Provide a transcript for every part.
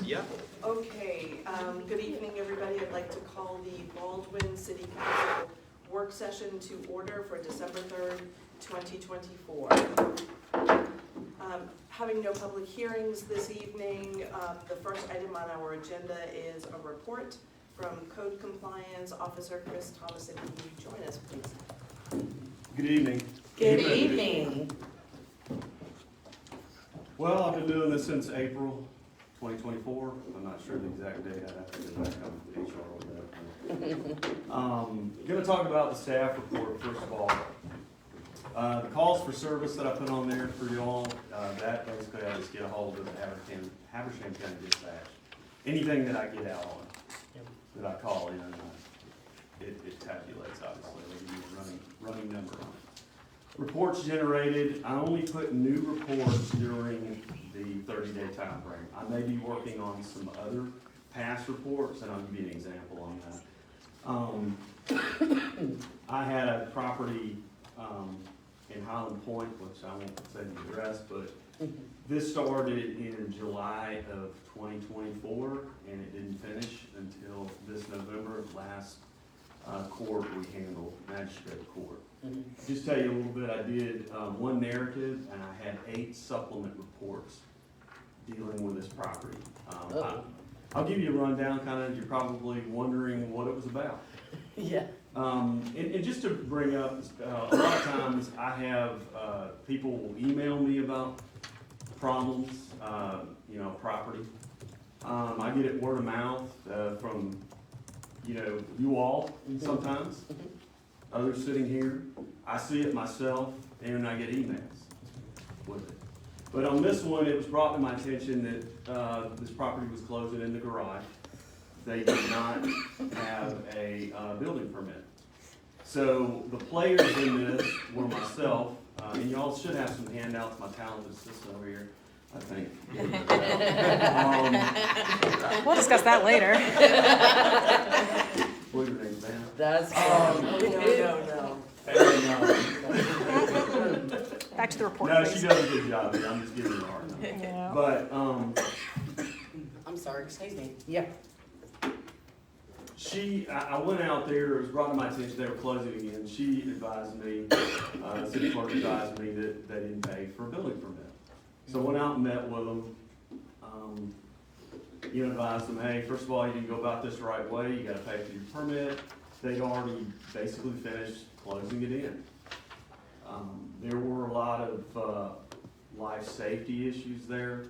Yeah. Okay, good evening, everybody. I'd like to call the Baldwin City Council work session to order for December 3rd, 2024. Having no public hearings this evening, the first item on our agenda is a report from Code Compliance Officer Chris Thomason. Can you join us, please? Good evening. Good evening. Well, I've been doing this since April 2024. I'm not sure the exact date. I'd have to go back on HR with that. Going to talk about the staff report first of all. The calls for service that I put on there for y'all, that basically I just get a hold of the Habersham County Dispatch. Anything that I get out on, that I call in, it tabulates, obviously. They give me a running number on it. Reports generated, I only put new reports during the 30-day time frame. I may be working on some other past reports, and I'll give you an example on that. I had a property in Highland Point, which I won't say the address, but this started in July of 2024, and it didn't finish until this November. Last court we handled, magistrate court. Just tell you a little bit, I did one narrative, and I had 8 supplement reports dealing with this property. I'll give you a rundown, kind of, you're probably wondering what it was about. Yeah. And just to bring up, a lot of times I have people will email me about problems, property. I get it word of mouth from, you all sometimes. Others sitting here. I see it myself, and I get emails with it. But on this one, it was brought to my attention that this property was closing in the garage. They did not have a building permit. So the players in this were myself, and y'all should have some handouts, my talented assistant over here, I think. We'll discuss that later. What's your name, Dan? That's No. Back to the report, No, please. she does a good job, I'm just giving her a hard time. Yeah. But, I'm sorry, excuse me. Yeah. I went out there, it was brought to my attention, they were closing again. She advised me, the city clerk advised me that they didn't pay for a building permit. So I went out and met with them. Advised them, hey, first of all, you didn't go about this the right way, you gotta pay for your permit. They'd already basically finished closing it in. There were a lot of life safety issues there.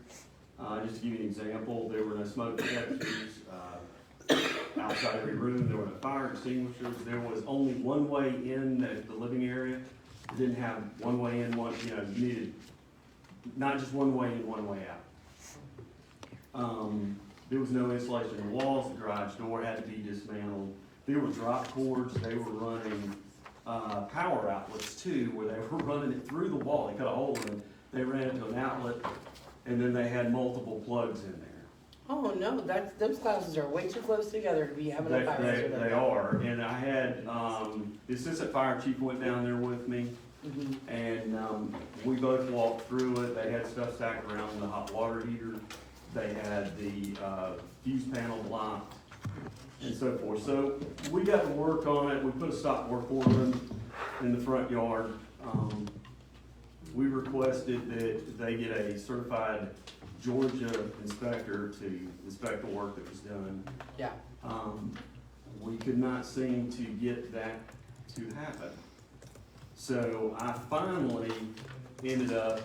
Just to give you an example, there were no smoke detectors. Outside every room, there were no fire extinguishers. There was only one way in the living area. It didn't have one way in, you needed not just one way in, one way out. There was no insulation in the walls. The garage door had to be dismantled. There were drop cords. They were running power outlets too, where they were running it through the wall. They cut a hole in it. They ran it to an outlet, and then they had multiple plugs in there. Oh, no, those classes are way too close together to be having a fire hazard. They are, and I had, the assistant fire chief went down there with me, and we both walked through it. They had stuff stacked around the hot water heater. They had the fuse panel blocked, and so forth. So we got to work on it. We put a stop work order in the front yard. We requested that they get a certified Georgia inspector to inspect the work that was done. Yeah. We could not seem to get that to happen. So I finally ended up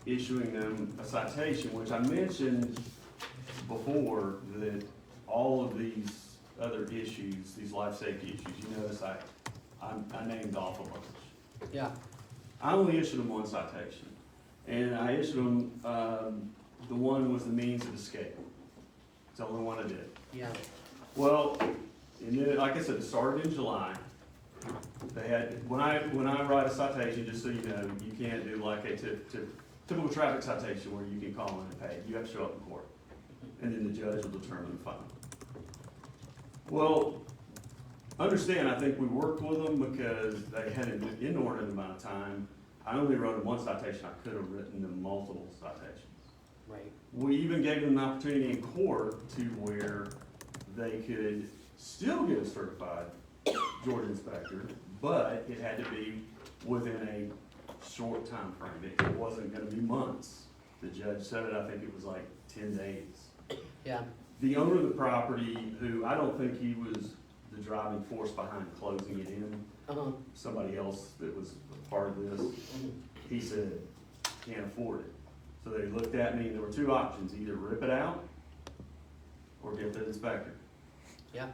issuing them a citation, which I mentioned before that all of these other issues, these life safety issues, you notice I named off a bunch. Yeah. I only issued them one citation, and I issued them, the one was the means of escape. It's the only one I did. Yeah. Well, and then, like I said, it started in July. They had, when I write a citation, just so you know, you can't do like a typical traffic citation where you can call in and pay. You have to show up in court, and then the judge will determine the fine. Well, understand, I think we worked with them because they had an inordinate amount of time. I only wrote them one citation. I could have written them multiple citations. Right. We even gave them an opportunity in court to where they could still get a certified Georgia inspector, but it had to be within a short time frame. It wasn't gonna be months. The judge said it, I think it was like 10 days. Yeah. The owner of the property, who I don't think he was the driving force behind closing it in, Uh-huh. somebody else that was a part of this, he said, can't afford it. So they looked at me, and there were two options, either rip it out or get the inspector. Yeah.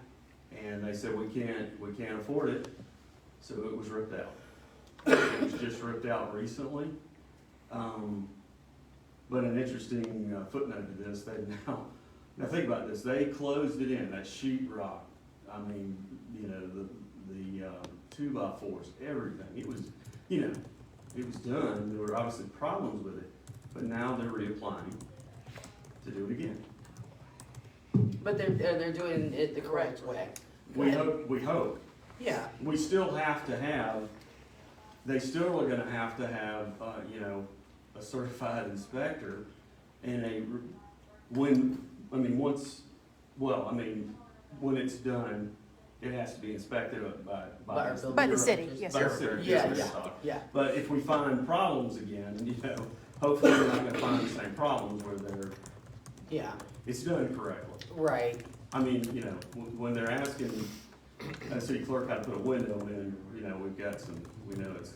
And they said, we can't afford it, so it was ripped out. It was just ripped out recently. But an interesting footnote to this, they now think about this, they closed it in, that sheet rock, I mean, you know, the 2x4s, everything, it was, you know, it was done, there were obviously problems with it, but now they're reapplying to do it again. But they're doing it the correct way. We hope. Yeah. We still have to have, they still are gonna have to have, you know, a certified inspector and when it's done, it has to be inspected by By our building. By the city, yes, By the sir. city, Yeah, yes, yeah, sir. yeah. But if we find problems again, you know, hopefully we're not gonna find the same problems where Yeah. it's done correctly. Right. I mean, you know, when they're asking a city clerk how to put a window in, you know, we know it's.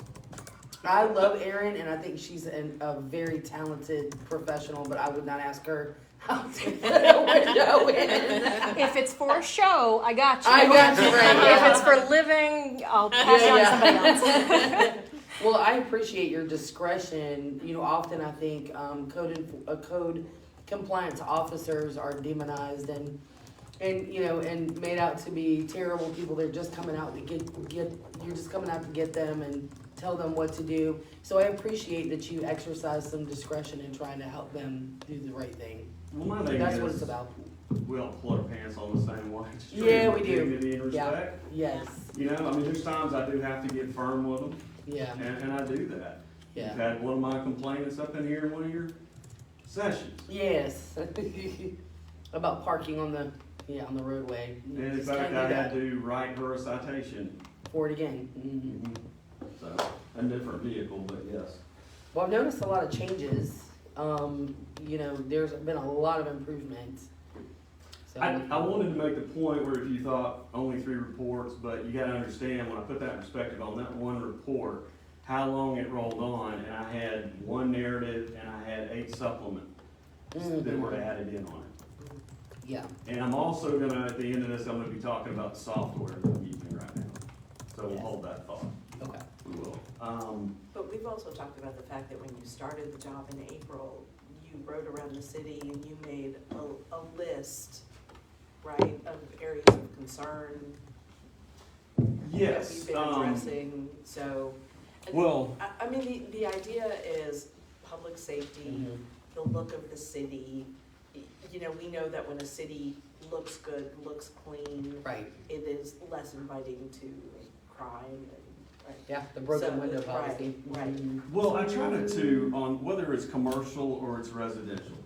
I love Erin, and I think she's a very talented professional, but I would not ask her how to put a window in. If it's for a show, I got you. I got you, right. If it's for living, I'll pass it on to somebody else. Well, I appreciate your discretion. You know, often I think code compliance officers are demonized and you know, and made out to be terrible people. They're just coming out to you're just coming out to get them and tell them what to do. So I appreciate that you exercise some discretion in trying to help them do the right thing. Well, my thing That's is, what it's about. we all pull our pants on the same way. It's Yeah, we with do. Dignity and Yeah. respect. Yes. You know, I mean, there's times I do have to get firm with them, Yeah. and I do that. Yeah. You've had one of my complainants up in here in one of your sessions. Yes. About parking on the roadway. You And in just fact, can't do I had that. to write her a citation. For it again. Mhm. So, a different vehicle, but yes. Well, I've noticed a lot of changes. You know, there's been a lot of improvement. So I wanted to make the point where if you thought only 3 reports, but you gotta understand, when I put that in perspective on that one report, how long it rolled on, and I had 1 narrative and I had 8 supplements that were added in on it. Yeah. And I'm also gonna, at the end of this, I'm gonna be talking about the software that I'm using right now. So we'll hold that thought, Okay. we will. But we've also talked about the fact that when you started the job in April, you rode around the city and you made a list, right, of areas of concern that Yes, we've been addressing, so. well, I mean, the idea is public safety, the look of the city. You know, we know that when a city looks good, looks clean, Right. it is less inviting to crime and, right. Yeah, the broken So, window right, policy. right. Mhm. well, I try to, on whether it's commercial or it's residential,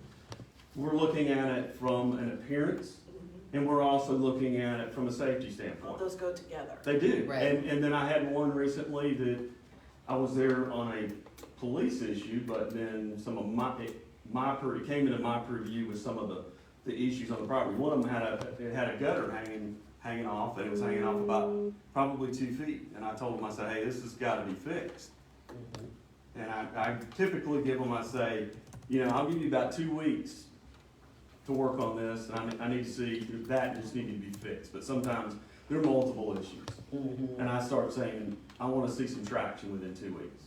we're looking at it from an appearance, and we're also looking at it from a safety All standpoint. those go together. They do, Right. and then I had one recently that I was there on a police issue, but then some of it came into my purview with some of the issues on the property. One of them had a gutter hanging off, and it was hanging off about probably 2 feet. And I told them, I said, hey, this has gotta be fixed. Mhm. And I typically give them, I say, you know, I'll give you about 2 weeks to work on this, and I need to see if that just need to be fixed. But sometimes there are multiple issues. Mhm. And I start saying, I wanna see some traction within 2 weeks.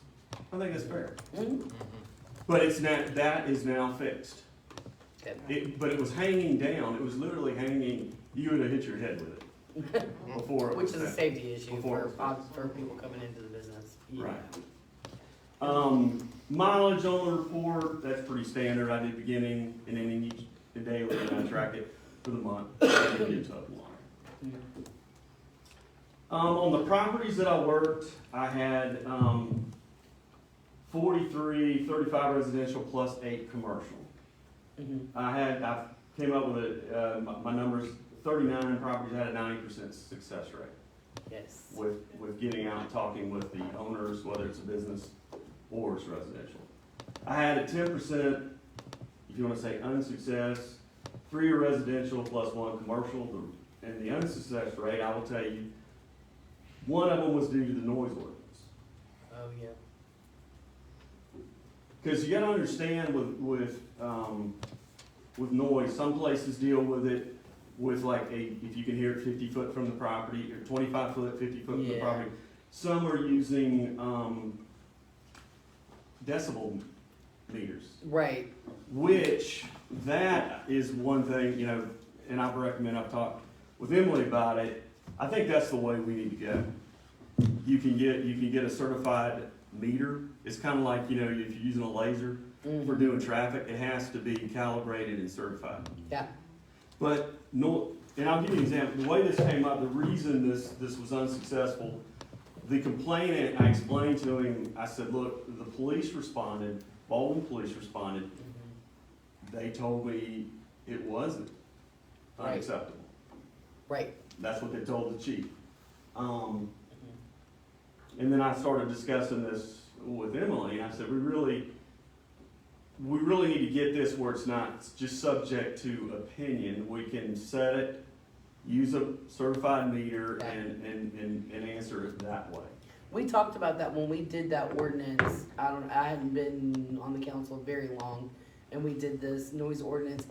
I think that's fair. Mhm. But that is now fixed. Okay. But it was hanging down, it was literally hanging, you would have hit your head with it before it Which was is a fixed. safety issue Before for it was people coming into the business. Yeah. Right. Mileage on the report, that's pretty standard, I did beginning and ending each daily, and I track it for the month. I didn't get total on it. On the properties that I worked, I had 35 residential plus 8 commercial. I came up with it, my numbers, 39 properties had a 90% success rate Yes. with getting out and talking with the owners, whether it's a business or it's residential. I had a 10%, if you wanna say unsuccess, 3 are residential plus 1 commercial. And the unsuccess rate, I will tell you, one of them was due to the noise ordinance. Oh, yeah. Because you gotta understand with noise, some places deal with it with like if you can hear it 50 foot from the property, or 25 foot, 50 foot from the Yeah. property. Some are using, decibel meters, Right. which that is one thing, you know, and I've talked with Emily about it. I think that's the way we need to go. You can get a certified meter. It's kind of like, you know, if you're using a laser for doing traffic, it has to be calibrated and certified. Yeah. But no, and I'll give you an example. The way this came up, the reason this was unsuccessful, the complainant, I explained to him, I said, look, the police responded, Baldwin police responded. They told me it wasn't Right. unacceptable. Right. That's what they told the chief. And then I started discussing this with Emily, and I said, we really need to get this where it's not just subject to opinion. We can set it, use a certified meter, Yeah. and answer it that way. We talked about that when we did that ordinance. I hadn't been on the council very long, and we did this noise ordinance.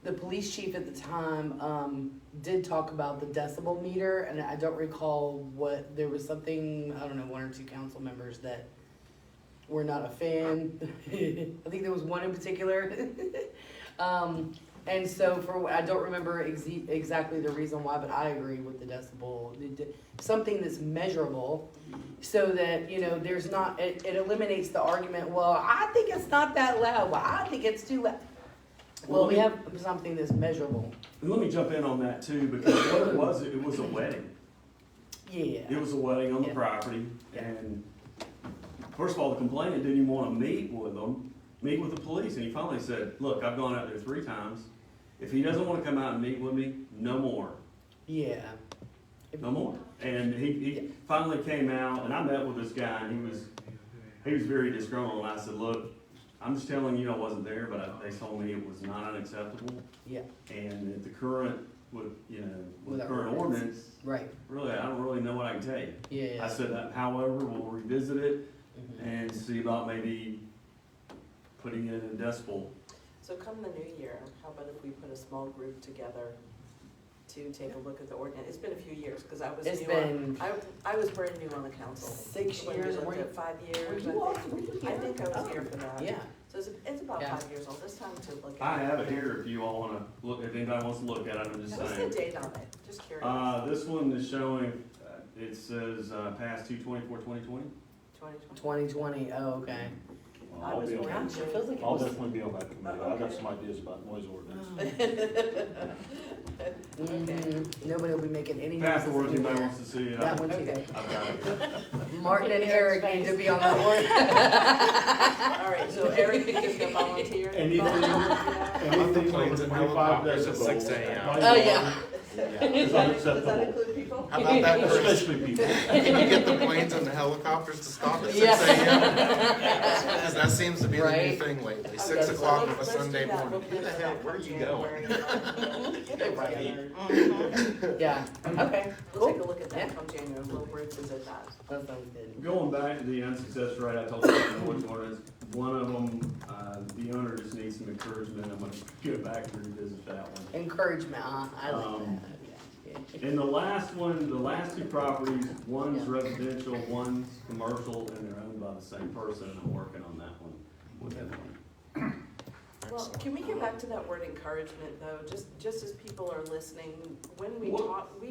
The police chief at the time, did talk about the decibel meter, and I don't recall there was something, I don't know, 1 or 2 council members that were not a fan. I think there was one in particular. And so I don't remember exactly the reason why, but I agree with the decibel. Something that's measurable, so that, you know, there's not, it eliminates the argument, well, I think it's not that loud, well, I think it's too loud. Well, we have something that's measurable. And let me jump in on that too, because what it was a wedding. Yeah. It was a wedding on the Yeah. property, Yeah. and first of all, the complainant didn't even want to meet with the police, and he finally said, look, I've gone out there 3 times. If he doesn't want to come out and meet with me, no more, Yeah. no more. And he finally came out, and I met with this guy, and he was very disgruntled, and I said, look, I'm just telling you I wasn't there, but they told me it was not unacceptable, Yeah. and at the current, with the our current ordinance, Right. really, I don't really know what I can tell you. Yeah. I said, however, we'll revisit it Mhm. and see about maybe putting it in a decibel. So come the new year, how about if we put a small group together to take a look at the ordinance? It's been a few years, because I was It's new been I was brand new on the council. 6 When we years. looked Were you, at 5 were years, you all 3 I here? think I was Oh, here for that. Yeah. So it's about Yeah. 5 years old, it's time to look at it. I have it here if you all wanna look, if anybody wants to look at it, I'm just What's the saying. date on it? Just curious. This one is showing, it says, passed 2/24/2020. 2020. 2020. Oh, okay. I was I'll be born. Gosh, it feels like it I'll was. definitely be on that committee. I got some ideas about noise ordinance. Mhm. Nobody will be making any Pass the noises word, anybody anymore. wants to see it. That one too. Okay. I've got it. Martin and Eric need to be on that one. All right, so Eric is gonna volunteer? Anything- Anything over 25 Helicopters at 6 decibels. a.m. Oh, yeah. Is Does that unacceptable. include people? How about that first? Especially people. Can you get the planes and the helicopters to stop at 6 Yeah. a.m.? Because that seems to be the new Right. thing lately, Okay, 6 so o'clock on a let's do Sunday that. morning. We'll Who the plan hell, that where are come you January. going? Get it Right. together. Yeah. Okay. We'll take a Cool. look at Yeah. that come January, we'll revisit that. That sounds good. Going back to the unsuccess rate, I told you about the noise ordinance. One of them, the owner just needs some encouragement. I'm gonna go back and revisit that one. Encouragement, huh? I like that. Yeah. And the last one, the last 2 properties, one's Yeah. residential, one's commercial, and they're owned by the same person, and I'm working on that one with Emily. Well, can we get back to that word encouragement though, just as people are listening, when we What-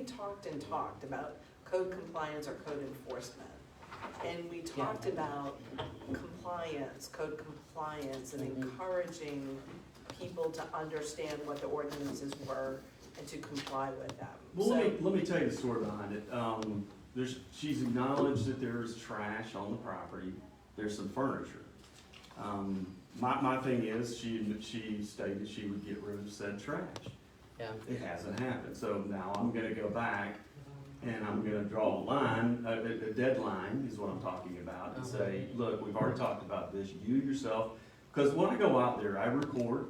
talked about code compliance or code enforcement. And we talked about compliance, code compliance, and encouraging people to understand what the ordinances were and to comply with them. Well, let me tell you the story behind it. She's acknowledged that there's trash on the property, there's some furniture. my thing is, she stated she would get rid of said trash. Yeah. It hasn't happened, so now I'm gonna go back and I'm gonna draw a line, a deadline is what I'm talking about, and say, look, we've already talked about this, you yourself, because when I go out there, I record,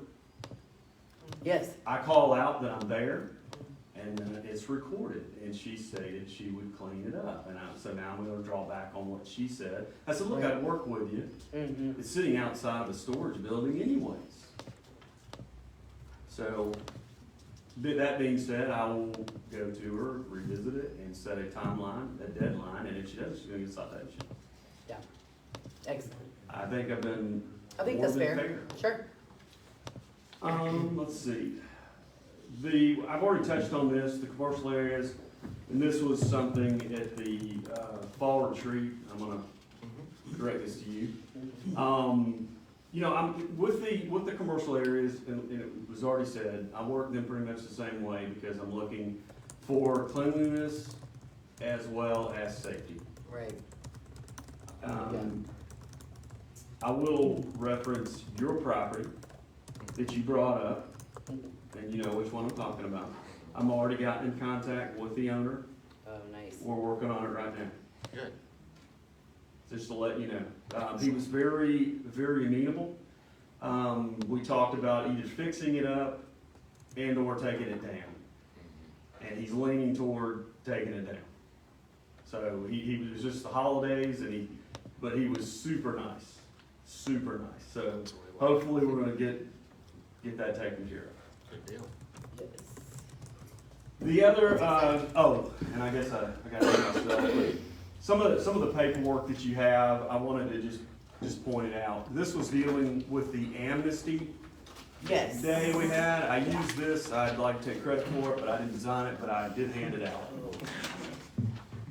Yes. I call out that I'm there, and it's recorded, and she stated she would clean it up, and so now I'm gonna draw back on what she said. I said, look, I'd work with you, Mm-hmm. it's sitting outside of a storage building anyways. So, that being said, I will go to her, revisit it, and set a timeline, a deadline, and if she does, she's gonna get a citation. Yeah. Excellent. I think I've been I think more that's than fair. Sure. Let's see. I've already touched on this, the commercial areas, and this was something at the, fall retreat, I'm gonna direct this to you. You know, I'm, with the commercial areas, and it was already said, I work them pretty much the same way, because I'm looking for cleanliness as well as safety. Right. I will reference your property that you brought up, and you know which one I'm talking about. I'm already gotten in contact with the owner, Oh, nice. we're working on it right now, Good. just to let you know. He was very, very amenable. We talked about either fixing it up and or taking it down. And he's leaning toward taking it down. So he was just the holidays but he was super nice, super nice. So hopefully we're gonna get that taken care of. Good deal. Yes. The other, and I guess I got to myself, but some of the paperwork that you have, I wanted to just point it out. This was dealing with the amnesty Yes. day we had. I used this, I'd like to take credit for it, but I didn't design it, but I did hand it out.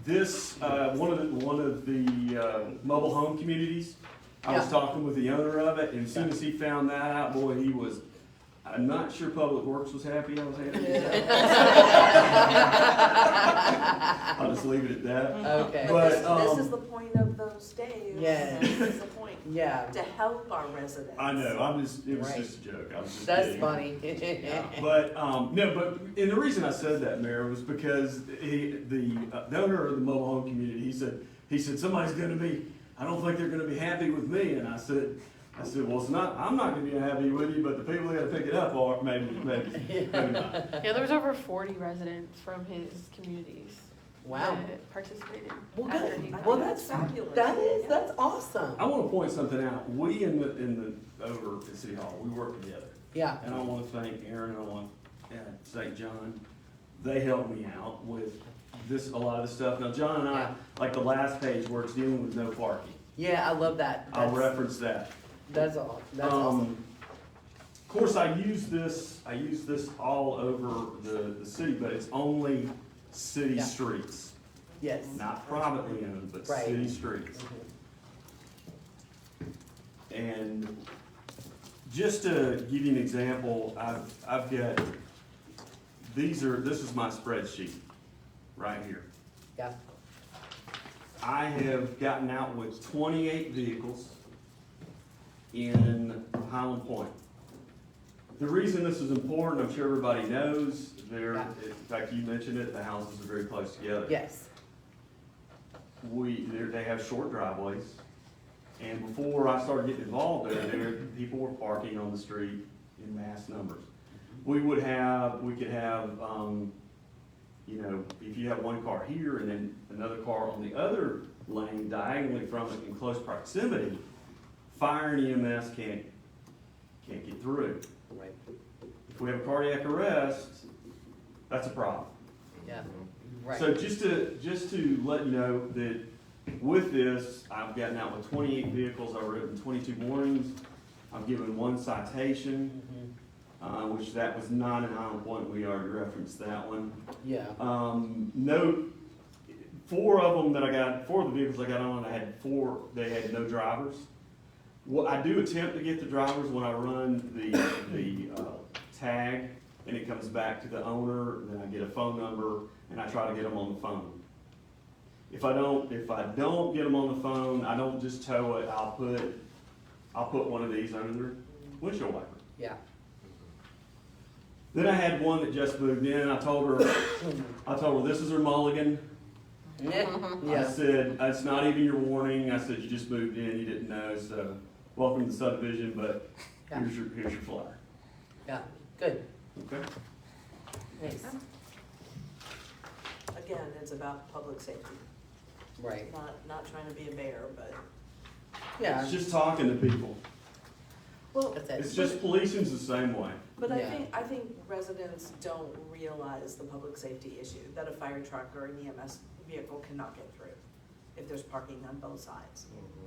This, one of the mobile home communities, I was Yeah. talking with the owner of it, and as soon as he found that out, boy, I'm not sure Public Works was happy I was handing it out. I'll just leave it at that. Okay. But, This is the point of those days. Yes. This is the point, Yeah. to help our residents. I know, it was Right. just a joke, I was just That's kidding. funny. But, and the reason I said that, Mayor, was because the owner of the mobile home community, he said, somebody's gonna be, I don't think they're gonna be happy with me, and I said, well, I'm not gonna be happy with you, but the people that gotta pick it up are, maybe not. Yeah, there was over 40 residents from his communities Wow. that participated. Well, after good. he- I Well, think that's fabulous. that's awesome. I wanna point something out, we over at City Hall, we work together. Yeah. And I want to thank Aaron, and I want St. John. They helped me out with a lot of the stuff. Now, John and I, Yeah. like the last page where it's dealing with no parking, Yeah, I love that. I'll reference that. That's all. That's awesome. Of course, I use this all over the city, but it's only city Yeah. streets, Yes. not privately owned, but Right. city streets. Mhm. And just to give you an example, I've got, this is my spreadsheet, right here. Yeah. I have gotten out with 28 vehicles in Highland Point. The reason this is important, I'm sure everybody knows, Yeah. in fact, you mentioned it, the houses are very close together. Yes. They have short driveways. And before I started getting involved there, people were parking on the street in mass numbers. We could have, you know, if you have one car here and then another car on the other lane diagonally from it in close proximity, fire and EMS can't get through. Right. If we have a cardiac arrest, that's a problem. Yeah. Right. So just to let you know that with this, I've gotten out with 28 vehicles, I've written 22 warnings, I've given 1 citation, Mhm. which that was not in Highland Point, we already referenced that one. Yeah. Note, 4 of the vehicles I got on, they had no drivers. Well, I do attempt to get the drivers when I run the tag, and it comes back to the owner, then I get a phone number, and I try to get them on the phone. If I don't get them on the phone, I don't just tow it, I'll I'll put one of these under their windshield wiper. Yeah. Then I had one that just moved in. I told her, this is her mulligan. I Yeah. said, it's not even your warning. I said, you just moved in, you didn't know, so welcome to the subdivision, but Yeah. here's your flyer. Yeah, good, Okay? nice, Again, it's about public safety, right, not trying to be a bear, but. yeah, It's just talking to people. Well, that's It's it. just policing's the same way. but Yeah. I think residents don't realize the public safety issue, that a fire truck or an EMS vehicle cannot get through if there's parking on both sides,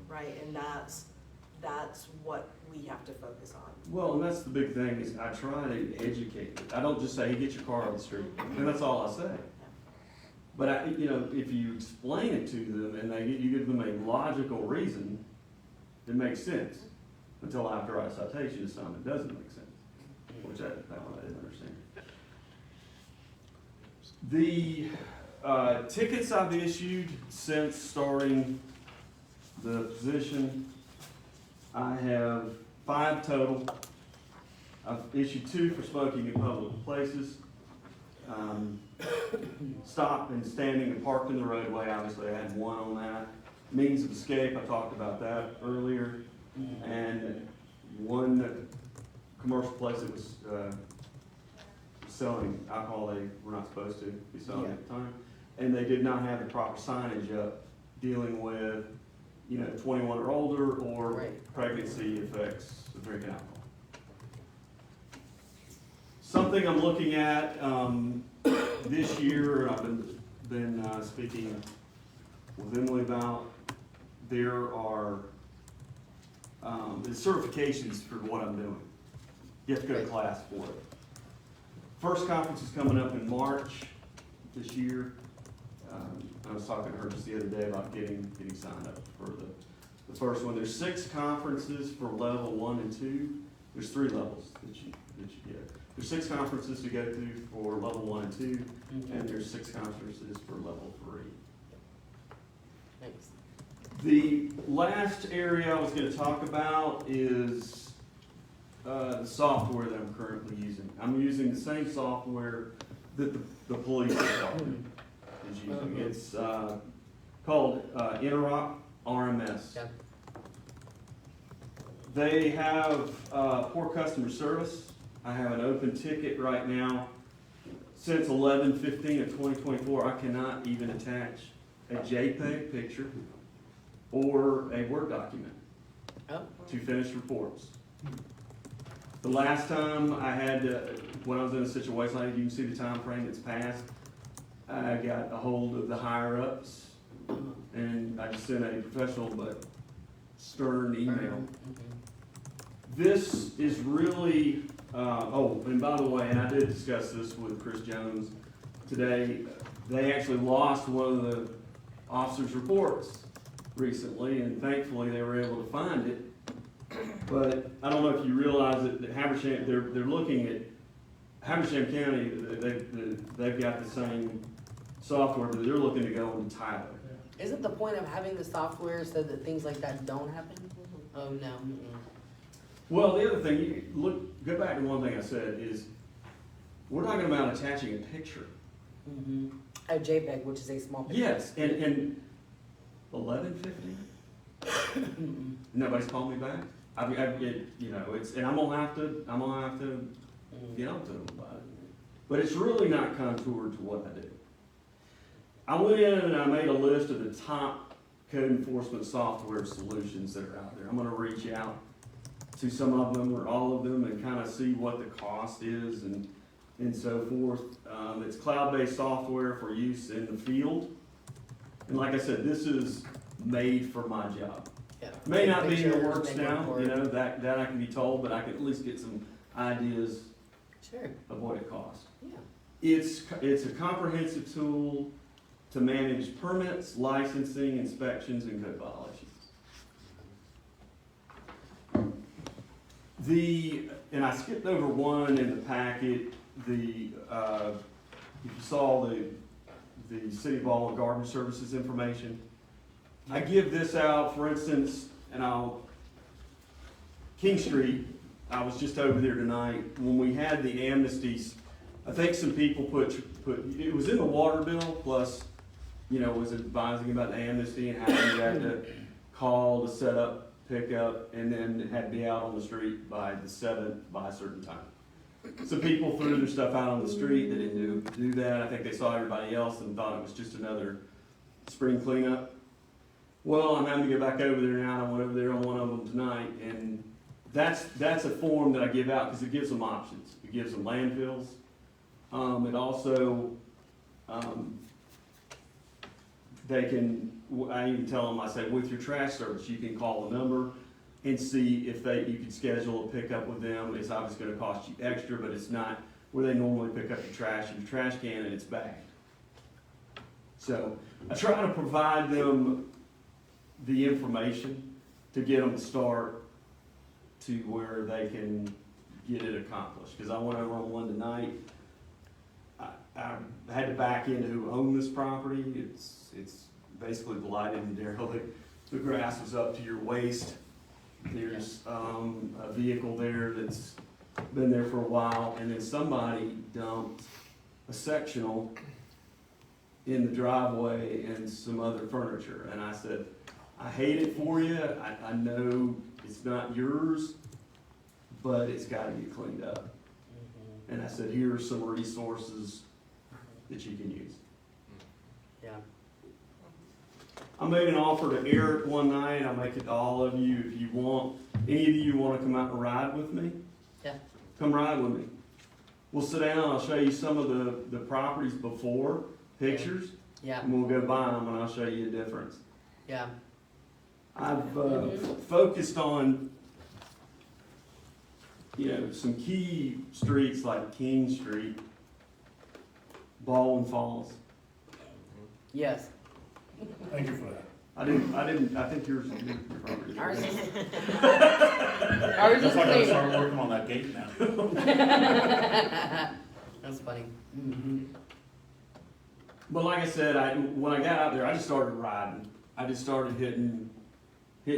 right? And that's what we have to focus on. Well, and that's the big thing, is I try to educate. I don't just say, hey, get your car on the street, and that's all I say. But if you explain it to them and you give them a logical reason, it makes sense. Until after I citation to some, it doesn't make sense, which that one I didn't understand. The tickets I've issued since starting the position, I have 5 total. I've issued 2 for smoking in public places. Stop and standing and parked in the roadway, obviously I had 1 on that. Means of escape, I talked about that earlier. And 1 commercial place that was selling alcohol they were not supposed to be selling at the time. And they did not have the proper signage up dealing with, 21 or older or Right. pregnancy effects of drinking alcohol. Something I'm looking at this year, I've been speaking with Emily about, there are the certifications for what I'm doing. You have to go to class for it. First conference is coming up in March this year. I was talking to her just the other day about getting signed up for the first one. There's 6 conferences for level 1 and 2. There's 3 levels that you get. There's 6 conferences to go to for level 1 and 2, and there's 6 conferences for level 3. Thanks. The last area I was going to talk about is the software that I'm currently using. I'm using the same software that the police department is using. It's called Interop RMS. Yeah. They have poor customer service. I have an open ticket right now. Since 11/15 of 2024, I cannot even attach a JPEG picture or a Word document Oh, to finish reports. The last time I had, when I was in a situation like you can see the time frame that's passed, I got a hold of the higher ups and I just sent a professional but stern email. This is really, and by the way, and I did discuss this with Chris Jones today, they actually lost one of the officers' reports recently, and thankfully they were able to find it. But I don't know if you realize that Habersham, they're looking at Habersham County, they've got the same software, but they're looking to go into Tyler. isn't the point of having the software so that things like that don't happen? Oh, no. Well, the other thing, go back to one thing I said, is we're talking about attaching a picture. A JPEG, which is a small picture. Yes, and 11:50? Nobody's called me back. I mean, and I'm gonna have to get on to them about it. But it's really not contoured to what I do. I went in and I made a list of the top code enforcement software solutions that are out there. I'm gonna reach out to some of them or all of them and kind of see what the cost is and so forth. It's cloud-based software for use in the field. And like I said, this is made for my job. Yeah. May not be in the Pictures, works make now, report. that I can be told, but I can at least get some ideas Sure, of what it costs. yeah. It's a comprehensive tool to manage permits, licensing, inspections, and code violations. And I skipped over one in the packet, if you saw the City of Baldwin Garden Services information. I give this out, for instance, and King Street, I was just over there tonight, when we had the amnesties, I think some people put, it was in the water bill, plus, was advising about the amnesty and how you had to call to set up, pick up, and then it had to be out on the street by the 7th by a certain time. So people threw their stuff out on the street, they didn't do that, I think they saw everybody else and thought it was just another spring cleanup. Well, I'm having to go back over there now, and I went over there on one of them tonight, and that's a form that I give out, because it gives them options. It gives them landfills. It also, they can, I even tell them, I say, with your trash service, you can call a number and see if you can schedule a pickup with them. It's obviously gonna cost you extra, but it's not where they normally pick up your trash in your trash can and it's bagged. So I try to provide them the information to get them to start to where they can get it accomplished. Because I went over on one tonight, I had to back into who owned this property. It's basically blighted and derelict. The grass was up to your waist. There's a vehicle there that's been there for a while, and then somebody dumped a sectional in the driveway and some other furniture. And I said, I hate it for you. I know it's not yours, but it's gotta get cleaned up. And I said, here are some resources that you can use. Yeah. I made an offer to Eric one night. I'll make it to all of you. If you want, any of you want to come out and ride with me? Yeah. Come ride with me. We'll sit down, I'll show you some of the properties before, pictures, Yeah. and we'll go by them and I'll show you the difference. Yeah. I've focused on, some key streets like King Street, Baldwin Falls. Yes. Thank you for that. I think yours is probably. Ours is. Ours is That's why I gotta clean. start working on that gate now. That's funny. But like I said, when I got out there, I just started riding. I just started hitting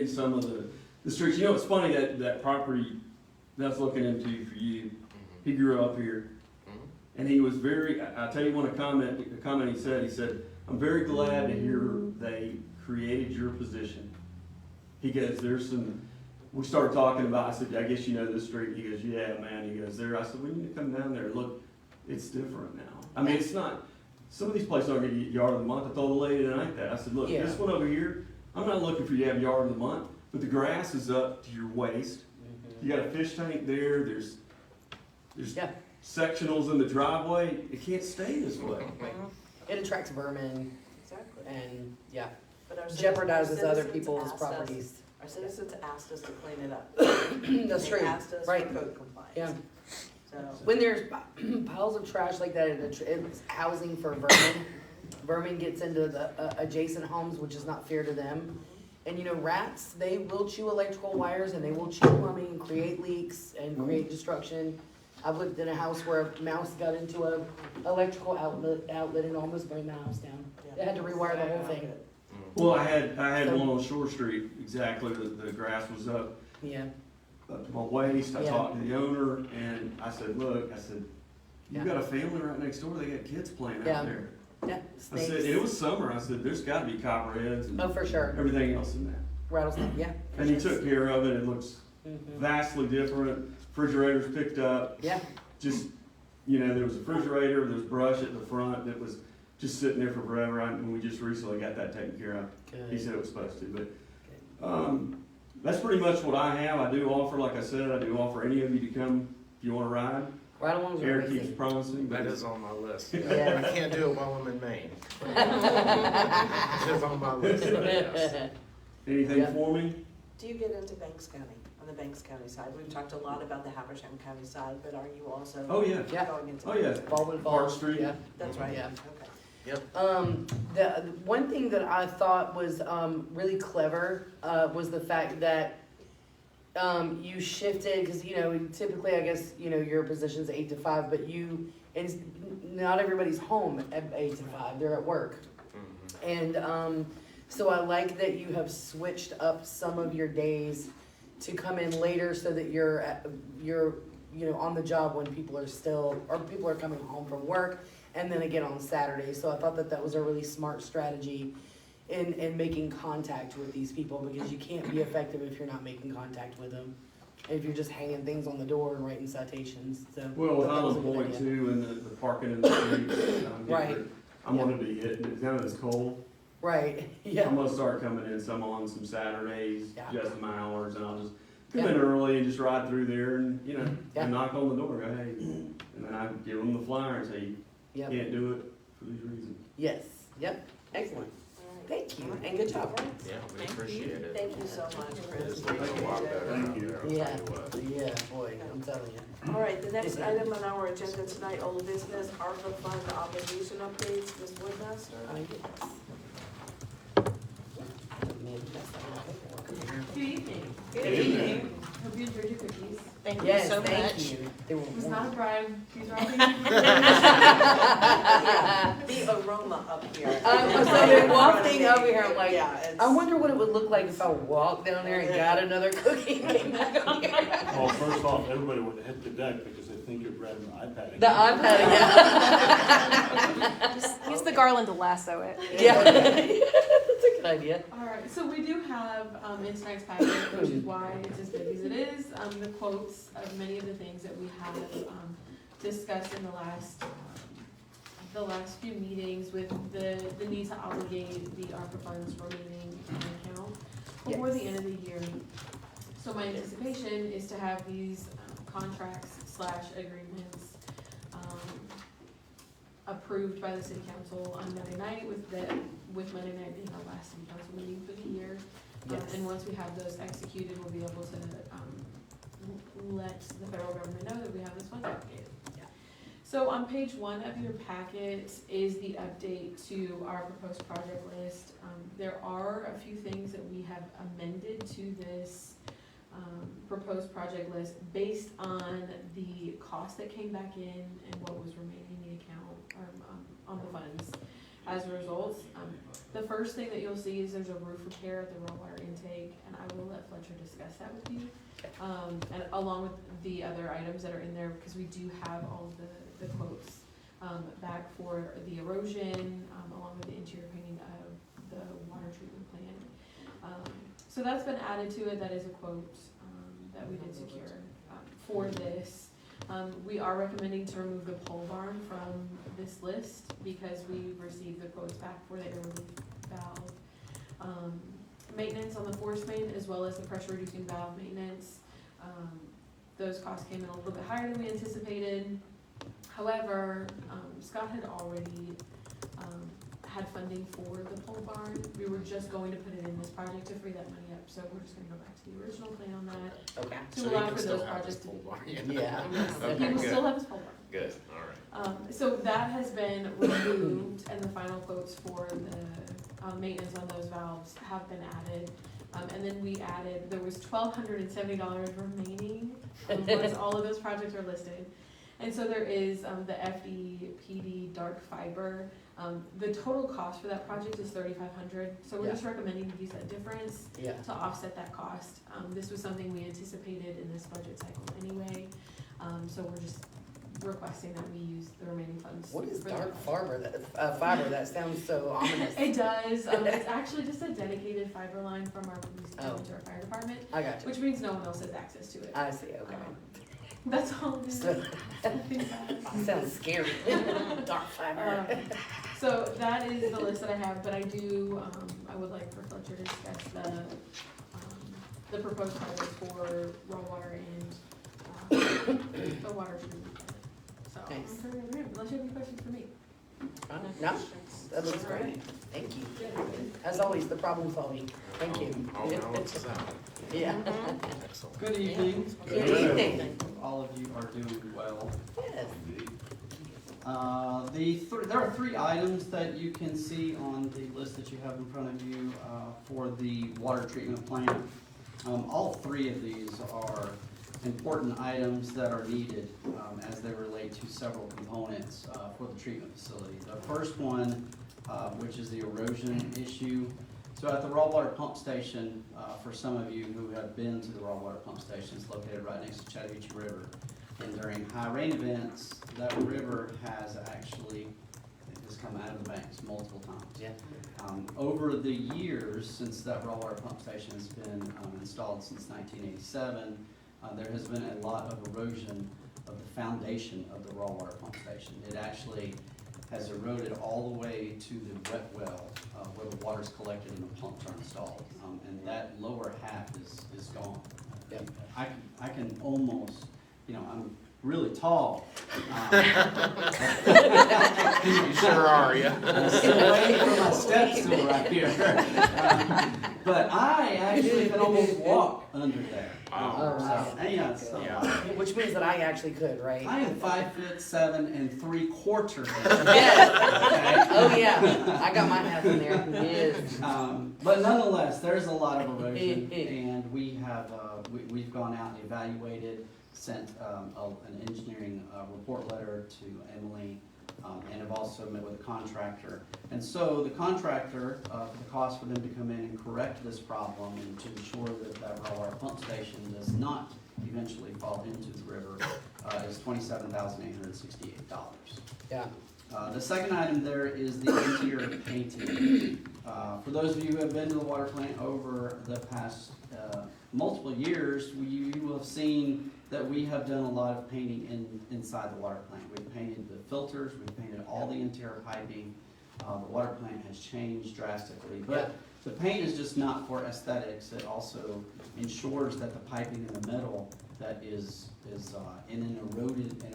some of the streets. It's funny that property that's looking into for you, he grew up here. And he was I'll tell you a comment he said, I'm very glad to hear they created your position. He goes, we started talking about, I said, I guess you know this street. He goes, yeah, man. He goes, there. I said, we need to come down there and look. It's different now. I mean, it's not, some of these places aren't gonna get yard of the month. I told the lady tonight that. I said, look, Yeah. this one over here, I'm not looking for you to have yard of the month, but the grass is up to your waist. You got a fish tank there. There's Yeah. sectionals in the driveway. It can't stay this way. It attracts vermin Exactly. and, yeah, But our jeopardizes other citizens people's asked us- properties. Our citizens asked us to clean it up. That's true. They asked us for Right. code compliance. Yeah. So, When there's piles of trash like that, it's housing for vermin. Vermin gets into the adjacent homes, which is not fair to them. And rats, they will chew electrical wires and they will chew plumbing and create leaks and create destruction. I've lived in a house where a mouse got into a electrical outlet and almost burned the house down. yeah. They had to rewire the whole thing. Well, I had So- one on Shore Street, exactly, the grass was up Yeah, to my waist. I Yeah. talked to the owner and I said, look, you Yeah. got a family right next door, they got kids playing Yeah. out there. yeah, I said, snakes. it was summer, I said, there's gotta be copperheads Oh, and for sure. everything else in that. Rattlesnake, yeah. for And he sure. took care of it, it looks Mhm. vastly different, refrigerators picked up, Yeah, just, there was a refrigerator, there was brush at the front that was just sitting there for forever, and we just recently got that taken care of. He good. said it was supposed to, but, that's pretty much what I have. I do offer, like I said, I do offer any of you to come if you wanna ride. Ride-alongs are Eric keeps amazing. promising. That is on my list. Yeah. I can't do it while I'm in Maine. It is on my list. Yes. Anything Yeah. for me? Do you get into Banks County, on the Banks County side? We've talked a lot about the Habersham County side, but are you also Oh, yeah. Yeah. going into? Oh, yeah. Baldwin Park Falls, Street. yeah. That's right, Yeah. okay. The one thing that I thought was really clever was the fact that you shifted because typically I guess your position's 8 to 5, but not everybody's home at 8 to 5. They're at work, and so I like that you have switched up some of your days to come in later so that you're, on the job when people are still, or people are coming home from work, and then again on Saturdays. So I thought that was a really smart strategy in making contact with these people, because you can't be effective if you're not making contact with them. If you're just hanging things on the door and writing citations, so. Well, with I thought that was Highland a good Point idea. too, and the parking in the streets, Right. I'm gonna be hitting, it's kind of this cold. Right, yeah. I'm gonna start coming in some on some Saturdays, Yeah. just my hours, and I'll just come Yeah. in early and just ride through there and, Yeah. and knock on the door, go, hey, and then I give them the flyer and say, you Yep, can't do it for these reasons. yes, yep, excellent. Thank you, and good job. Yeah, we appreciate it. Thank you so much, Chris. It's looking a lot better Thank out you. there, I'll Yeah, tell you what. yeah, boy, I'm telling you. All right, the next item on our agenda tonight, old business, ARPA fund obligation updates, Ms. Woodmaster. Good evening. Good evening. Hope you enjoyed your cookies. Thank you Yes, so thank much. you. They were It was warm. not a bribe. These are all things. The aroma up here. So they're wafting over here, I'm like, Yeah, it's. I wonder what it would look like if I walked down there and got another cookie and came back up here. Well, first off, everybody would hit the deck because they think you're grabbing the iPad. The iPad, yeah. Just use the garland to lasso it. Yeah, that's a good idea. All right, so we do have in tonight's packet, which is why it's as big as it is, the quotes of many of the things that we have discussed in the last few meetings with the need to obligate the ARPA funds remaining in the account before the end of the year. So my anticipation is to have these contracts/agreements approved by the city council on Monday night, with Monday night being our last city council meeting for the year. Yes. And once we have those executed, we'll be able to let the federal government know that we have this fund obligated. Yeah. So on page 1 of your packet is the update to our proposed project list. There are a few things that we have amended to this proposed project list based on the cost that came back in and what was remaining in the account, or on the funds as a result. The first thing that you'll see is there's a roof repair at the raw water intake, and I will let Fletcher discuss that with you. And along with the other items that are in there, because we do have all of the quotes back for the erosion, along with the interior painting of the water treatment plant. So that's been added to it. That is a quote that we did secure for this. We are recommending to remove the pole barn from this list because we received the quotes back for the air relief valve. Maintenance on the force main as well as the pressure reducing valve maintenance. Those costs came in a little bit higher than we anticipated. However, Scott had already had funding for the pole barn. We were just going to put it in this project to free that money up, so we're just gonna go back to the original plan on that. Okay. To So you allow can for still those have projects this to be. pole barn, Yeah. Okay, He will good. still have his pole barn. Good, all right. So that has been removed and the final quotes for the maintenance on those valves have been added. And then we added, there was $1,270 remaining once all of those projects are listed. And so there is the FDPD dark fiber. The total cost for that project is $3,500. So we're Yeah. just recommending to use that difference Yeah. to offset that cost. This was something we anticipated in this budget cycle anyway. So we're just requesting that we use the remaining funds. What is for that dark project. fiber? That sounds so ominous. It does. It's actually just a dedicated fiber line from our police department to our fire department, I got you. which means no one else has access to it. I see, okay. That's all it is. So, Nothing bad. sounds scary. Dark fiber. So that is the list that I have, but I do, I would like for Fletcher to discuss the proposed project for raw water and the water treatment plant. So, Nice. I'm turning it over to him, unless you have any questions for me. No, that looks great. Thank you. As always, the problem solving. Thank you. I'll balance this out. Yeah. Excellent. Good evening. Good evening. All of you are doing well. Yes. There are 3 items that you can see on the list that you have in front of you for the water treatment plant. All 3 of these are important items that are needed as they relate to several components for the treatment facility. The first one, which is the erosion issue. So at the raw water pump station, for some of you who have been to the raw water pump station, it's located right next to Chattahoochee River. And during high rain events, that river has actually, has come out of the banks multiple times. Yeah. Over the years, since that raw water pump station has been installed since 1987, there has been a lot of erosion of the foundation of the raw water pump station. It actually has eroded all the way to the wet well, where the water is collected and the pumps are installed. And that lower half is gone. Yep. I can almost, you know, I'm really tall. You sure are, yeah. I'm still waiting for my step stool right here. But I actually can almost walk under there. Wow. So, yeah, so Yeah. Which means that I actually could, right? I am 5'7" .75". Yes. Oh, yeah, I got my half in there, yes. But nonetheless, there's a lot of erosion, and we have, we've gone out and evaluated, sent an engineering report letter to Emily, and have also met with a contractor. And so the contractor, the cost for them to come in and correct this problem and to ensure that that raw water pump station does not eventually fall into the river is $27,868. Yeah. The second item there is the interior painting. For those of you who have been to the water plant over the past multiple years, you will have seen that we have done a lot of painting inside the water plant. We've painted the filters, we've painted all the interior piping. The water plant has changed drastically, but the paint is just not for aesthetics. It also ensures that the piping in the metal that is in an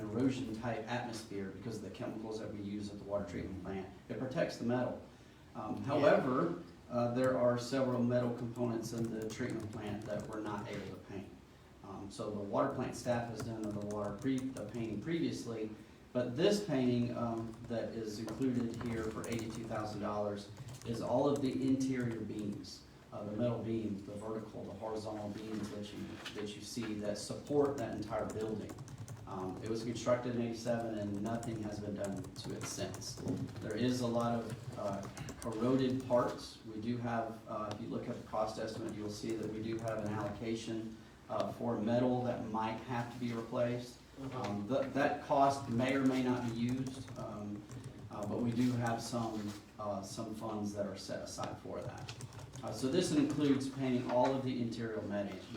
erosion type atmosphere because of the chemicals that we use at the water treatment plant. It protects the metal. However, there are several metal components in the treatment plant that we're not able to paint. So the water plant staff has done the painting previously, but this painting that is included here for $82,000 is all of the interior beams, the metal beams, the vertical, the horizontal beams that you see that support that entire building. It was constructed in '87 and nothing has been done to it since. There is a lot of corroded parts. We do have, if you look at the cost estimate, you'll see that we do have an allocation for metal that might have to be replaced. That cost may or may not be used, but we do have some funds that are set aside for that. So this includes painting all of the interior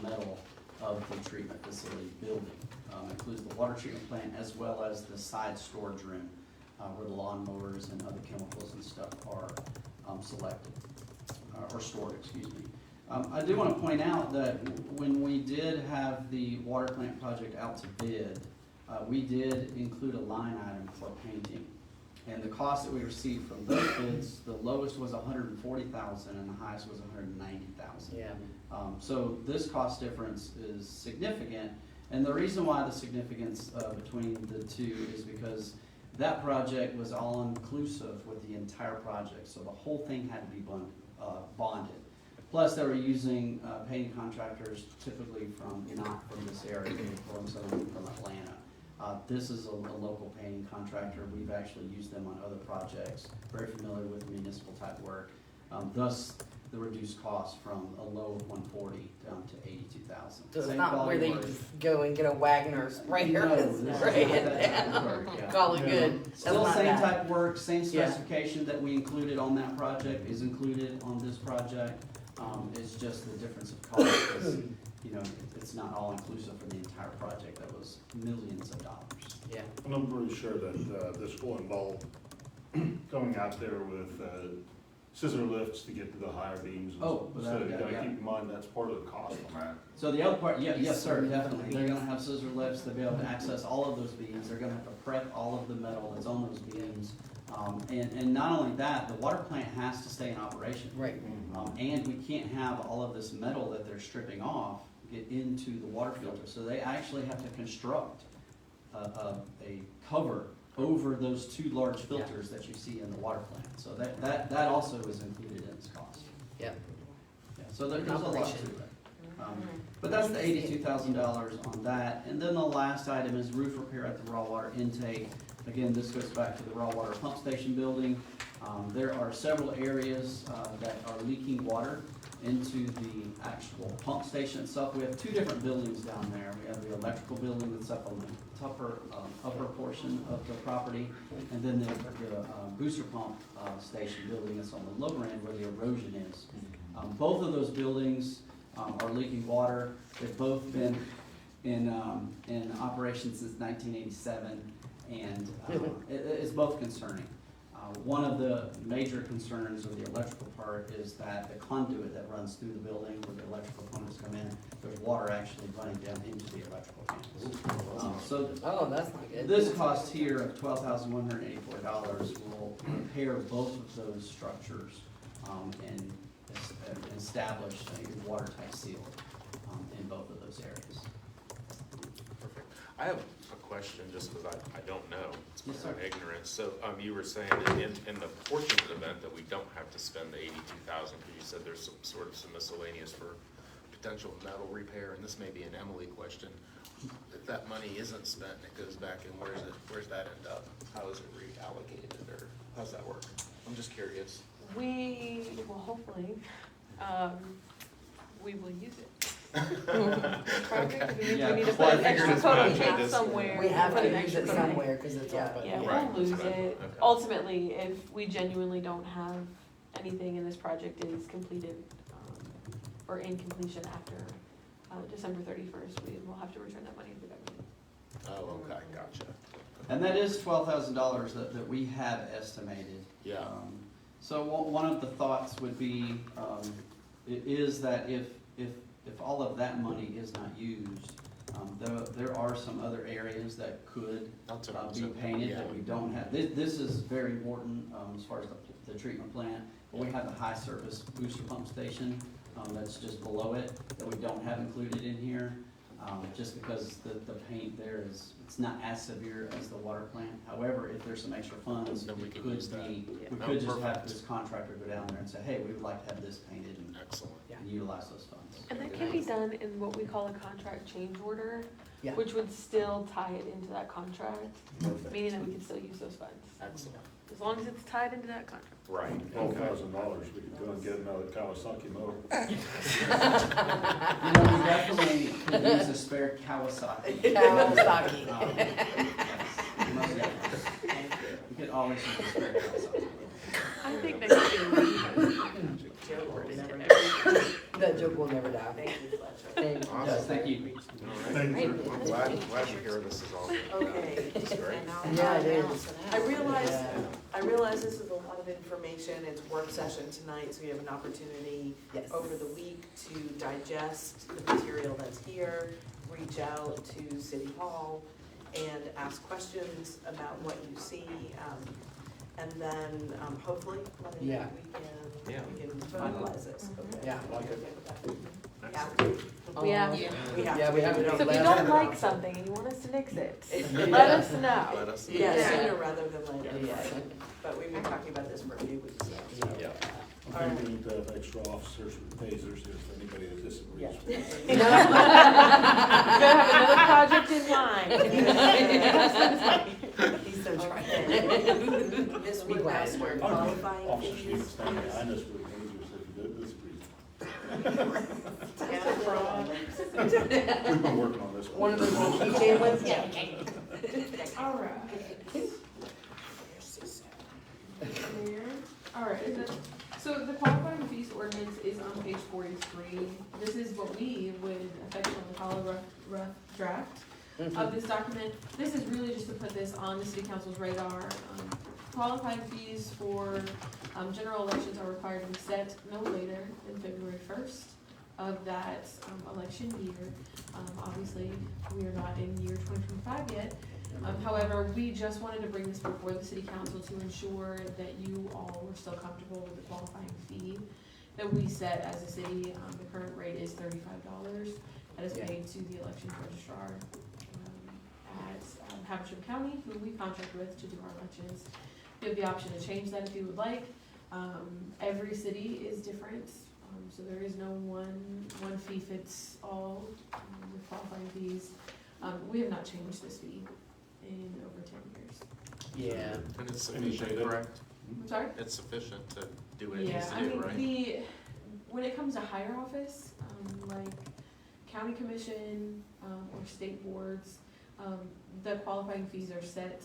metal of the treatment facility building. Includes the water treatment plant as well as the side storage room where the lawnmowers and other chemicals and stuff are selected, or stored, excuse me. I do want to point out that when we did have the water plant project out to bid, we did include a line item for painting. And the cost that we received from those bids, the lowest was $140,000 and the highest was $190,000. Yeah. So this cost difference is significant. And the reason why the significance between the two is because that project was all inclusive with the entire project. So the whole thing had to be bonded. Plus, they were using painting contractors typically not from this area, from someone from Atlanta. This is a local painting contractor. We've actually used them on other projects, very familiar with municipal type work. Thus, the reduced cost from a low of $140,000 down to $82,000. So it's Same not where quality they work. just go and get a Wagner sprayer No, and this is spray not it that type of down. work, yeah. Call it good. That's Still not same bad. type work, same Yeah. specification that we included on that project is included on this project. It's just the difference of cost is, you know, it's not all inclusive for the entire project. That was millions of dollars. Yeah. And I'm pretty sure that this will involve going out there with scissor lifts to get to the higher beams. Oh, So without a you doubt, gotta yeah. keep in mind, that's part of the cost on that. So the other part, yes, sir, definitely. They're gonna have scissor lifts to be able to access all of those beams. They're gonna have to prep all of the metal that's on those beams. And not only that, the water plant has to stay in operation. Right. And we can't have all of this metal that they're stripping off get into the water filter. So they actually have to construct a cover over those two large filters that you see in the water plant. So that also is included in this cost. Yep. Yeah, so there's a lot to Operation. it. But that's the $82,000 on that. And then the last item is roof repair at the raw water intake. Again, this goes back to the raw water pump station building. There are several areas that are leaking water into the actual pump station itself. We have two different buildings down there. We have the electrical building that's up on the upper portion of the property, and then the booster pump station building that's on the lower end where the erosion is. Both of those buildings are leaking water. They've both been in operation since 1987, and it's both concerning. One of the major concerns of the electrical part is that the conduit that runs through the building where the electrical components come in, there's water actually running down into the electrical panels. So Oh, that's not good. this cost here of $12,184 will repair both of those structures and establish a watertight seal in both of those areas. Perfect. I have a question, just because I don't know. It's Yes, my sir. ignorance. So, you were saying that in the portion of the event that we don't have to spend the 82,000, because you said there's some miscellaneous for potential metal repair, and this may be an Emily question. If that money isn't spent and it goes back in, where's that end up? How is it reallocated, or how's that work? I'm just curious. We will hopefully, we will use it. Project, we Yeah, need to well, I put figured extra it's coat fine. of paint Just- somewhere. We have put to an use extra it coat of paint. somewhere, cause it's Yeah. open. Yeah, Right. we'll lose Okay. it. Okay. Ultimately, if we genuinely don't have anything and this project is completed, or in completion after, December 31st, we will have to return that money to the government. Oh, okay, gotcha. And that is $12,000 that we have estimated. Yeah. So one of the thoughts would be, is that if all of that money is not used, there are some other areas that could That's what I was be hoping. painted Yeah. that we don't have. This is very important as far as the treatment plant. But we have the high surface booster pump station that's just below it that we don't have included in here. Just because the paint there it's not as severe as the water plant. However, if there's some extra funds, Then we it can could use that. be, we No, could just have perfect. this contractor go down there and say, hey, we would like to have this painted and Excellent. utilize those funds. And that can be done in what we call a contract change order, Yeah. which would still tie it into that contract, meaning that we can still use those funds. Excellent. As long as it's tied into that contract. Right. $12,000, we could go and get another Kawasaki mower. You know, we definitely could use a spare Kawasaki. Kawasaki. Yes, most definitely. We could always use a spare Kawasaki. I think that could be. Joe will never That joke will never die. Thank you, Fletcher. Thank you. Yes, thank you. All right. Thank you. I'm glad to hear this is all. Okay. It's great. Yeah, it is. I realize this is a lot of information, it's work session tonight, so you have an opportunity Yes. over the week to digest the material that's here, reach out to City Hall and ask questions about what you see, and then, hopefully, Yeah. we can finalize this, okay? Yeah. You okay with that? Excellent. Yeah. We have Yeah, to. we have to So if you Last don't minute. like something and you want us to nix it, Yeah. let us know. Let us know. Yeah, Yeah. sooner rather than later, Yes. but we've been talking about this for a few weeks now, so. Yeah. I think we need to have extra officers with tasers here for anybody that disagrees. Yeah. with us. You gotta have another project in mind. He's so trying. Ms. Be glad. Woodmaster, Our qualifying officers need to fees, stand please. behind us with tasers if you disagree. Town fraud. We've been working on this One of those little keychain ones? Yeah. All right. All right, so the qualifying fees ordinance is on page 43. This is what we would affectionately call a rough draft of this document. This is really just to put this on the city council's radar. Qualifying fees for general elections are required to be set no later than February 1st of that election year. Obviously, we are not in year 2025 yet. However, we just wanted to bring this before the city council to ensure that you all were still comfortable with the qualifying fee that we set as a city. The current rate is $35. That is paid to the elections registrar at Habersham County, who we contract with to do our elections. You have the option to change that if you would like. Every city is different, so there is no one fee fits all with qualifying fees. We have not changed this fee in over 10 years. Yeah. And it's sufficient, correct? I'm sorry? It's sufficient to do what it Yeah, needs to I do, mean, right? when it comes to higher office, like county commission, or state boards, the qualifying fees are set,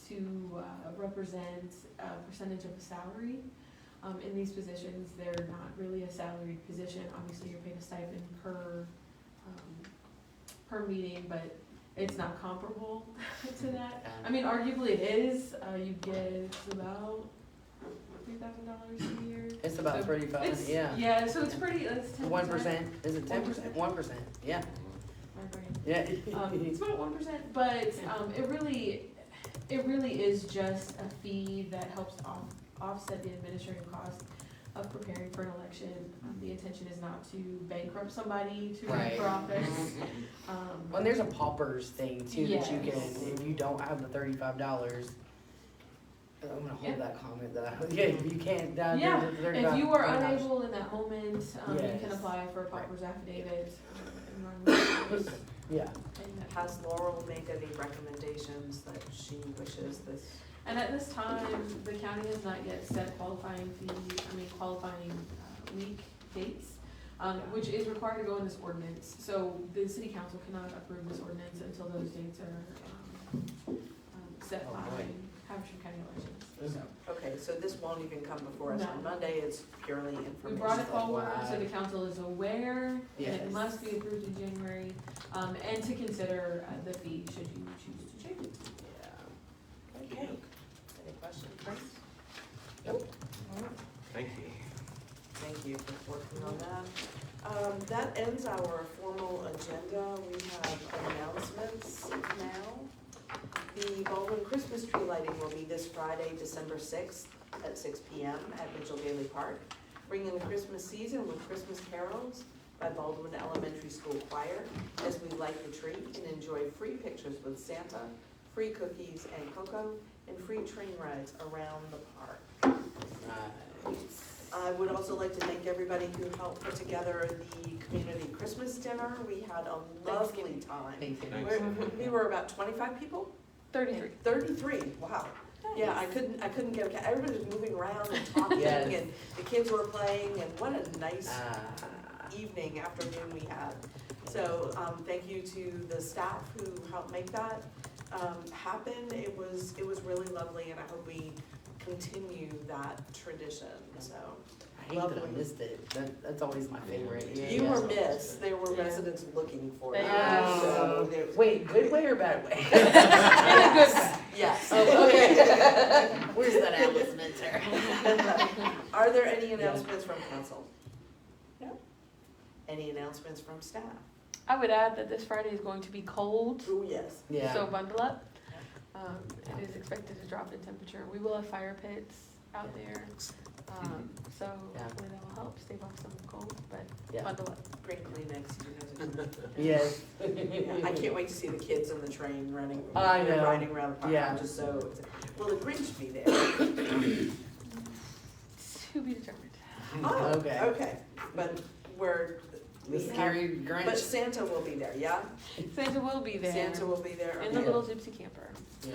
to, represent a percentage of the salary. In these positions, they're not really a salaried position, obviously you're paid a stipend per meeting, but it's not comparable to that. I mean, arguably it is, you get about $3,000 a year. It's about So 35, It's- yeah. Yeah, so it's pretty, it's 10%. 1%, is it 10%? 1%. 1%, yeah. My brain. Yeah. It's about 1%, but, it really is just a fee that helps offset the administrative cost of preparing for an election. The intention is not to bankrupt somebody to run Right. for office. Well, and there's a paupers thing too, that you can, Yes. if you don't have the $35, I'm gonna Yeah. hold that comment that I, yeah, you can't, Yeah, there's a $35. If you are unable in that moment, you can Yes. apply for a pauper's affidavit, and run with it. Yeah, And that- Has Laurel made any recommendations that she wishes this? And at this time, the county has not yet set qualifying week dates, which is required to go in this ordinance. So the city council cannot approve this ordinance until those dates are, set Oh, by boy. Haversham County elections. So Okay, so this won't even come before us on No. Monday, it's purely we information. brought it forward Wow. so the council is aware, and Yes. it must be approved in January, and to consider the fee should you choose to change it. yeah. Okay, any questions, Chris? Thank you. Thank you for working on that. That ends our formal agenda. We have announcements now. The Baldwin Christmas tree lighting will be this Friday, December 6th at 6 p.m. at Mitchell Daly Park. Bring in the Christmas season with Christmas carols by Baldwin Elementary School Choir as we light the tree and enjoy free pictures with Santa, free cookies and cocoa, and free train rides around the park. Nice. I would also like to thank everybody who helped put together the community Christmas dinner. We had a lovely time. We were about 25 people? 33. 33, wow. Yeah, I couldn't get, everybody was moving around and talking, Yes. and the kids were playing, and what a nice Ah. evening, afternoon we had. So, thank you to the staff who helped make that, happen. It was really lovely, and I hope we continue that tradition, so. I hate that I Lovely. missed it. That's always my favorite. Yeah, You yeah. were missed, there were Yeah. residents looking for you. Yeah. So there- Wait, good way or bad way? Yes. Oh, okay. Where's that Alice Minter? Are there any announcements from council? No. Any announcements from staff? I would add that this Friday is going to be cold, Oh, yes. Yeah. so bundle up. It is expected to drop in temperature. We will have fire pits out there, so Yeah. hopefully that will help stave off some cold, but Yeah. bundle up. Bring Kleenex, you guys are coming. Yes. I can't wait to see the kids on the train running, I know. riding around the park. Yeah. I'm just so, will the Grinch be there? To be determined. Oh, Okay. okay, but we're, The we have, scary but Grinch. Santa will be there, yeah? Santa will be there Santa will be there, in the okay. little gypsy camper. Yeah.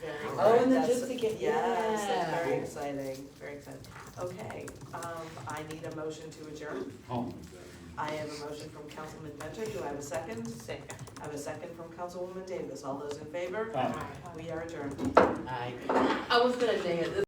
Very Oh, good. and the That's- gypsy kid, Yes, that's yeah. very exciting, very exciting. Okay, I need a motion to adjourn. I have a motion from Councilman Benter, do I have a second? Second. I have a second from Councilwoman Davis, all those in favor? We are adjourned. I was gonna dang it.